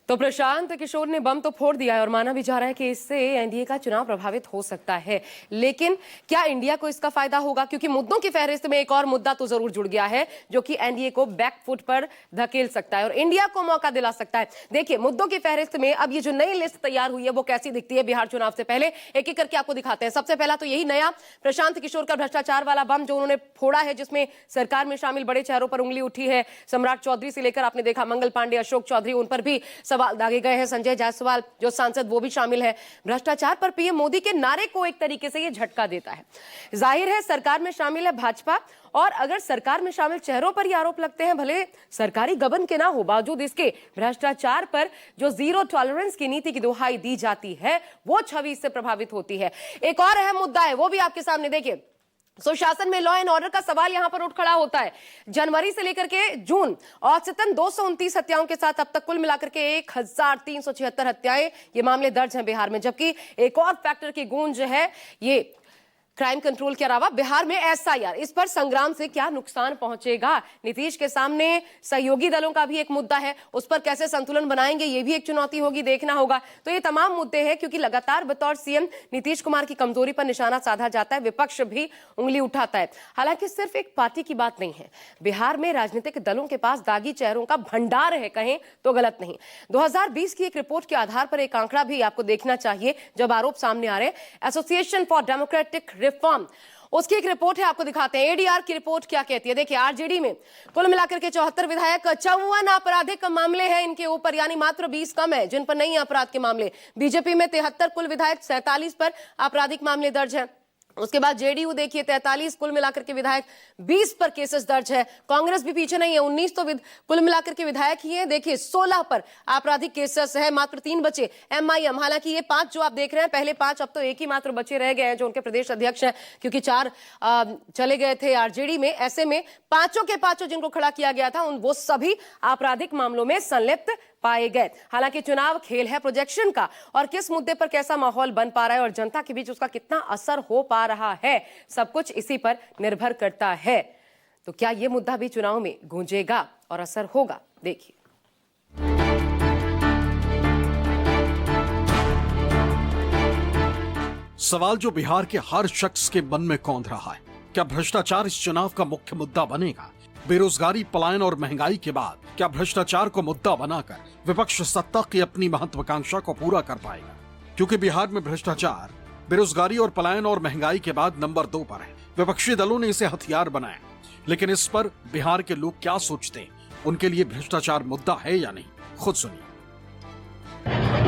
तो प्रशांत किशोर ने बम तो फोड़ दिया है और माना भी जा रहा है कि इससे एनडीए का चुनाव प्रभावित हो सकता है। लेकिन क्या इंडिया को इसका फायदा होगा? क्योंकि मुद्दों की फहरिस्त में एक और मुद्दा तो जरूर जुड़ गया है जो कि एनडीए को बैकफुट पर धकेल सकता है और इंडिया को मौका दिला सकता है। देखिए, मुद्दों की फहरिस्त में अब ये जो नई लिस्ट तैयार हुई है वो कैसी दिखती है बिहार चुनाव से पहले, एक एक करके आपको दिखाते हैं। सबसे पहला तो यही नया प्रशांत किशोर का भ्रष्टाचार वाला बम जो उन्होंने फोड़ा है, जिसमें सरकार में शामिल बड़े चेहरों पर उंगली उठी है। सम्राट चौधरी से लेकर आपने देखा मंगल पांडे, अशोक चौधरी, उन पर भी सवाल दागे गए हैं। संजय जायसवाल जो सांसद वो भी शामिल है। भ्रष्टाचार पर पीएम मोदी के नारे को एक तरीके से ये झटका देता है। जाहिर है सरकार में शामिल है भाजपा, और अगर सरकार में शामिल चेहरों पर ही आरोप लगते हैं, भले सरकारी गबन के ना हो, बावजूद इसके भ्रष्टाचार पर जो जीरो टॉलरेंस की नीति की दुहाई दी जाती है वो छवि इससे प्रभावित होती है। एक और अहम मुद्दा है, वो भी आपके सामने देखिए। सुशासन में लॉ एंड ऑर्डर का सवाल यहां पर उठ खड़ा होता है। जनवरी से लेकर के जून औसतन 229 हत्याओं के साथ अब तक कुल मिलाकर के 1376 हत्याएं, ये मामले दर्ज हैं बिहार में। जबकि एक और फैक्टर की गूंज है, ये क्राइम कंट्रोल के अलावा बिहार में एसआईआर, इस पर संग्राम से क्या नुकसान पहुंचेगा? नीतीश के सामने सहयोगी दलों का भी एक मुद्दा है, उस पर कैसे संतुलन बनाएंगे, ये भी एक चुनौती होगी, देखना होगा। तो ये तमाम मुद्दे हैं, क्योंकि लगातार बतौर सीएम नीतीश कुमार की कमजोरी पर निशाना साधा जाता है, विपक्ष भी उंगली उठाता है। हालांकि सिर्फ एक पार्टी की बात नहीं है, बिहार में राजनीतिक दलों के पास दागी चेहरों का भंडार है, कहें तो गलत नहीं। 2020 की एक रिपोर्ट के आधार पर एक आंकड़ा भी आपको देखना चाहिए जब आरोप सामने आ रहे हैं। एसोसिएशन फॉर डेमोक्रेटिक रिफॉर्म, उसकी एक रिपोर्ट है, आपको दिखाते हैं। एडीआर की रिपोर्ट क्या कहती है, देखिए। आरजेडी में कुल मिलाकर के 74 विधायक, 54 आपराधिक मामले हैं इनके ऊपर, यानी मात्र 20 कम है जिन पर नहीं अपराध के मामले। बीजेपी में 73 कुल विधायक, 47 पर आपराधिक मामले दर्ज हैं। उसके बाद जेडीयू देखिए 43 कुल मिलाकर के विधायक, 20 पर केसेस दर्ज है। कांग्रेस भी पीछे नहीं है, 19 तो कुल मिलाकर के विधायक ही हैं, देखिए 16 पर आपराधिक केसेस है, मात्र 3 बचे। एमआईएम, हालांकि ये 5 जो आप देख रहे हैं, पहले 5, अब तो एक ही मात्र बचे रह गए हैं जो उनके प्रदेश अध्यक्ष हैं, क्योंकि 4 चले गए थे आरजेडी में। ऐसे में पांचों के पांचों जिनको खड़ा किया गया था वो सभी आपराधिक मामलों में संलिप्त पाए गए। हालांकि चुनाव खेल है प्रोजेक्शन का, और किस मुद्दे पर कैसा माहौल बन पा रहा है और जनता के बीच उसका कितना असर हो पा रहा है, सब कुछ इसी पर निर्भर करता है। तो क्या यह मुद्दा भी चुनाव में गूंजेगा और असर होगा? देखिए। सवाल जो बिहार के हर शख्स के मन में कौंध रहा है, क्या भ्रष्टाचार इस चुनाव का मुख्य मुद्दा बनेगा? बेरोजगारी, पलायन और महंगाई के बाद क्या भ्रष्टाचार को मुद्दा बनाकर विपक्ष सत्ता की अपनी महत्वाकांक्षा को पूरा कर पाएगा? क्योंकि बिहार में भ्रष्टाचार, बेरोजगारी और पलायन और महंगाई के बाद नंबर 2 पर है। विपक्षी दलों ने इसे हथियार बनाया, लेकिन इस पर बिहार के लोग क्या सोचते हैं? उनके लिए भ्रष्टाचार मुद्दा है या नहीं, खुद सुनिए।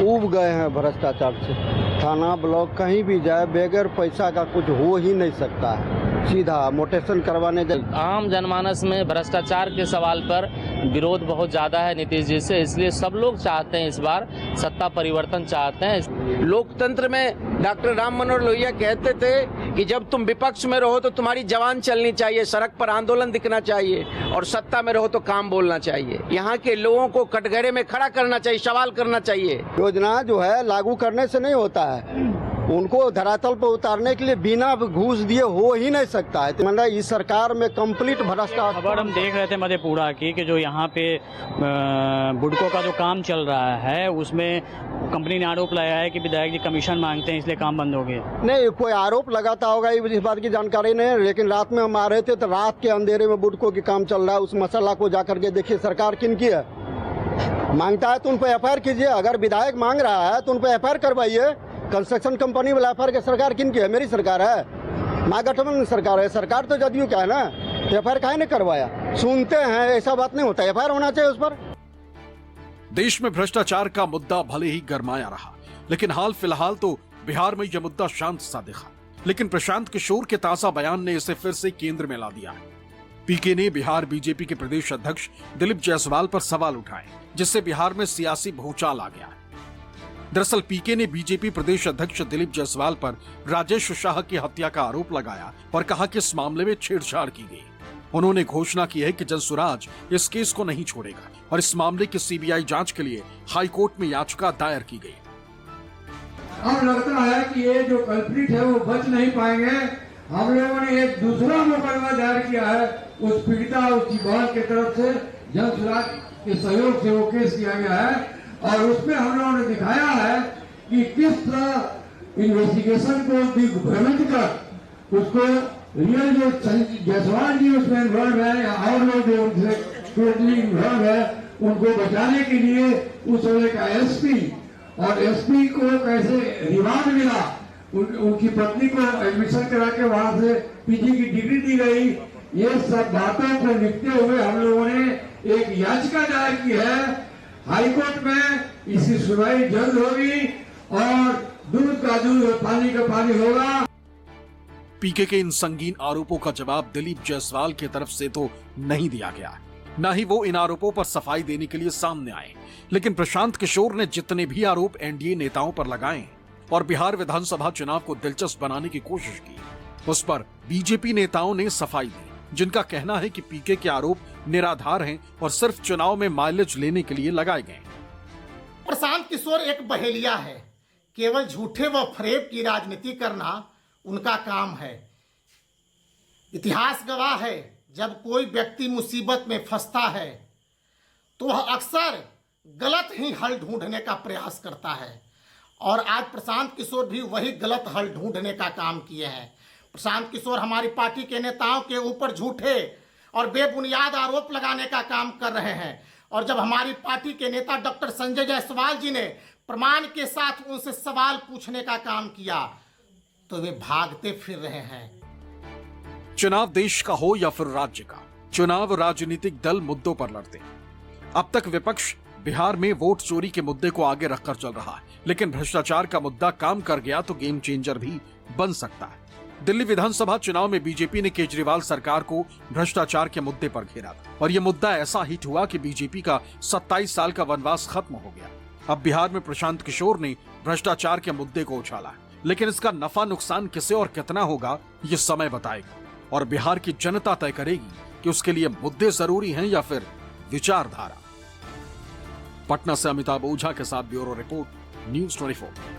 ऊब गए हैं भ्रष्टाचार से। थाना ब्लॉक कहीं भी जाए, बगैर पैसा का कुछ हो ही नहीं सकता है। सीधा मोटेशन करवाने आम जनमानस में भ्रष्टाचार के सवाल पर विरोध बहुत ज्यादा है नीतीश जी से, इसलिए सब लोग चाहते हैं इस बार सत्ता परिवर्तन चाहते हैं। लोकतंत्र में डॉक्टर राम मनोहर लोहिया कहते थे कि जब तुम विपक्ष में रहो तो तुम्हारी जवान चलनी चाहिए, सड़क पर आंदोलन दिखना चाहिए, और सत्ता में रहो तो काम बोलना चाहिए। यहाँ के लोगों को कटघरे में खड़ा करना चाहिए, सवाल करना चाहिए। योजना जो है लागू करने से नहीं होता है, उनको धरातल पर उतारने के लिए बिना घूस दिए हो ही नहीं सकता है। मतलब इस सरकार में कंप्लीट भ्रष्टाचार। खबर हम देख रहे थे मधेपुरा की कि जो यहाँ पे बुडको का जो काम चल रहा है, उसमें कंपनी ने आरोप लगाया है कि विधायक जी कमीशन मांगते हैं, इसलिए काम बंद हो गया। नहीं, कोई आरोप लगाता होगा इस बात की जानकारी नहीं है, लेकिन रात में हम आ रहे थे तो रात के अंधेरे में बुडको की काम चल रहा है। उस मसला को जाकर के देखिए सरकार किन की है। मांगता है तो उन पर एफआईआर कीजिए, अगर विधायक मांग रहा है तो उन पर एफआईआर करवाइए। कंस्ट्रक्शन कंपनी वाला एफआईआर की सरकार किन की है? मेरी सरकार है, महागठबंधन सरकार है। सरकार तो जदयू का है ना, एफआईआर काहे नहीं करवाया? सुनते हैं, ऐसा बात नहीं होता, एफआईआर होना चाहिए उस पर। देश में भ्रष्टाचार का मुद्दा भले ही गरमाया रहा, लेकिन हाल फिलहाल तो बिहार में यह मुद्दा शांत सा दिखा। लेकिन प्रशांत किशोर के ताजा बयान ने इसे फिर से केंद्र में ला दिया है। पीके ने बिहार बीजेपी के प्रदेश अध्यक्ष दिलीप जायसवाल पर सवाल उठाए, जिससे बिहार में सियासी भूचाल आ गया है। दरअसल पीके ने बीजेपी प्रदेश अध्यक्ष दिलीप जायसवाल पर राजेश शाह की हत्या का आरोप लगाया और कहा कि इस मामले में छेड़छाड़ की गई। उन्होंने घोषणा की है कि जनसुराज इस केस को नहीं छोड़ेगा और इस मामले की सीबीआई जांच के लिए हाईकोर्ट में याचिका दायर की गई। अब लगता है कि ये जो कल्प्रिट है वो बच नहीं पाएंगे। हम लोगों ने एक दूसरा मुकदमा दायर किया है उस पीड़िता, उसकी बहन की तरफ से, जनसुराज के सहयोग से वो केस किया गया है। और उसमें हम लोगों ने दिखाया है कि किस तरह इन्वेस्टिगेशन को दिग्भ्रमित कर उसको रियल जो जायसवाल जी उसमें इन्वॉल्व है या और लोग जो उनसे टोटली इन्वॉल्व है उनको बचाने के लिए उस समय का एसपी और एसपी को कैसे रिमांड मिला, उनकी पत्नी को एडमिशन करा के वहां से पीजी की डिग्री दी गई, ये सब बातों को लिखते हुए हम लोगों ने एक याचिका दायर की है हाईकोर्ट में। इसकी सुनवाई जल्द होगी और दूध का दूध और पानी का पानी होगा। पीके के इन संगीन आरोपों का जवाब दिलीप जायसवाल की तरफ से तो नहीं दिया गया, न ही वो इन आरोपों पर सफाई देने के लिए सामने आए। लेकिन प्रशांत किशोर ने जितने भी आरोप एनडीए नेताओं पर लगाए और बिहार विधानसभा चुनाव को दिलचस्प बनाने की कोशिश की, उस पर बीजेपी नेताओं ने सफाई दी, जिनका कहना है कि पीके के आरोप निराधार हैं और सिर्फ चुनाव में माइलेज लेने के लिए लगाए गए। प्रशांत किशोर एक बहेलिया है, केवल झूठे व फरेब की राजनीति करना उनका काम है। इतिहास गवाह है, जब कोई व्यक्ति मुसीबत में फंसता है तो वह अक्सर गलत ही हल ढूंढने का प्रयास करता है और आज प्रशांत किशोर भी वही गलत हल ढूंढने का काम किए हैं। प्रशांत किशोर हमारी पार्टी के नेताओं के ऊपर झूठे और बेबुनियाद आरोप लगाने का काम कर रहे हैं और जब हमारी पार्टी के नेता डॉक्टर संजय जायसवाल जी ने प्रमाण के साथ उनसे सवाल पूछने का काम किया तो वे भागते फिर रहे हैं। चुनाव देश का हो या फिर राज्य का, चुनाव राजनीतिक दल मुद्दों पर लड़ते हैं। अब तक विपक्ष बिहार में वोट चोरी के मुद्दे को आगे रखकर चल रहा है, लेकिन भ्रष्टाचार का मुद्दा काम कर गया तो गेम चेंजर भी बन सकता है। दिल्ली विधानसभा चुनाव में बीजेपी ने केजरीवाल सरकार को भ्रष्टाचार के मुद्दे पर घेरा था और यह मुद्दा ऐसा हिट हुआ कि बीजेपी का 27 साल का वनवास खत्म हो गया। अब बिहार में प्रशांत किशोर ने भ्रष्टाचार के मुद्दे को उछाला है, लेकिन इसका नफा नुकसान किसे और कितना होगा ये समय बताएगा और बिहार की जनता तय करेगी कि उसके लिए मुद्दे जरूरी हैं या फिर विचारधारा। पटना से अमिताभ ओझा के साथ ब्यूरो रिपोर्ट, न्यूज़ 24।